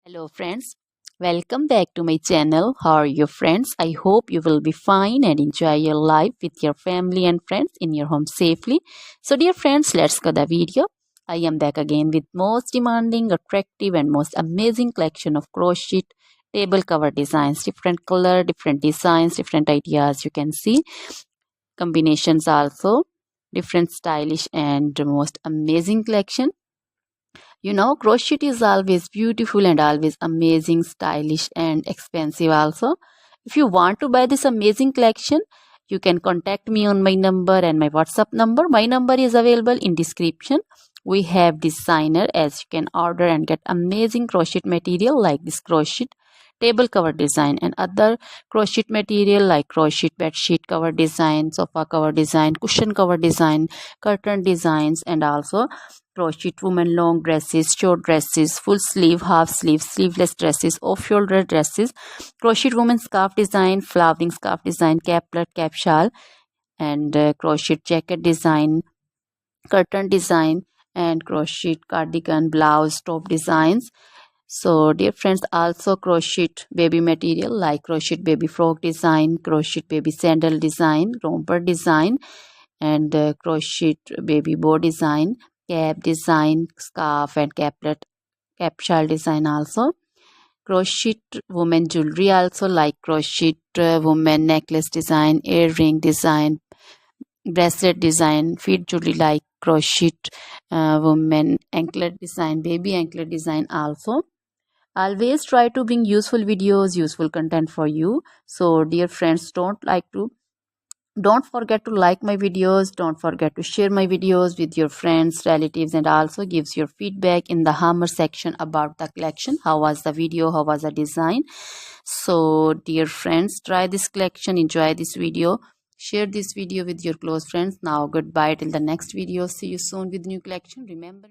Hello friends, welcome back to my channel. How are you friends? I hope you will be fine and enjoy your life with your family and friends in your home safely. So dear friends, let's go the video. I am back again with most demanding, attractive and most amazing collection of crochet table cover designs. Different color, different designs, different ideas you can see. Combinations also. Different stylish and most amazing collection. Crochet is always beautiful and always amazing, stylish and expensive also. If you want to buy this amazing collection, you can contact me on my number and my WhatsApp number. My number is available in description. We have designer as you can order and get amazing crochet material like this crochet table cover design and other crochet material like crochet bed sheet cover design, sofa cover design, cushion cover design, curtain designs, and also crochet women long dresses, short dresses, full sleeve, half sleeve, sleeveless dresses, off shoulder dresses, crochet woman scarf design, flowering scarf design, caplet, cap shawl, and crochet jacket design, curtain design, and crochet cardigan, blouse, top designs. So dear friends, also crochet baby material like crochet baby frock design, crochet baby sandal design, romper design, and crochet baby bow design, cap design, scarf and caplet, cap shawl design also. Crochet woman jewelry also like crochet woman necklace design, earring design, bracelet design, feet jewelry like crochet woman anklet design, baby anklet design also. Always try to bring useful videos, useful content for you. So dear friends, don't forget to like my videos, don't forget to share my videos with your friends, relatives, and also gives your feedback in the hammer section about the collection. How was the video, how was the design? So dear friends, try this collection, enjoy this video, share this video with your close friends. Now goodbye till the next video. See you soon with new collection. Remember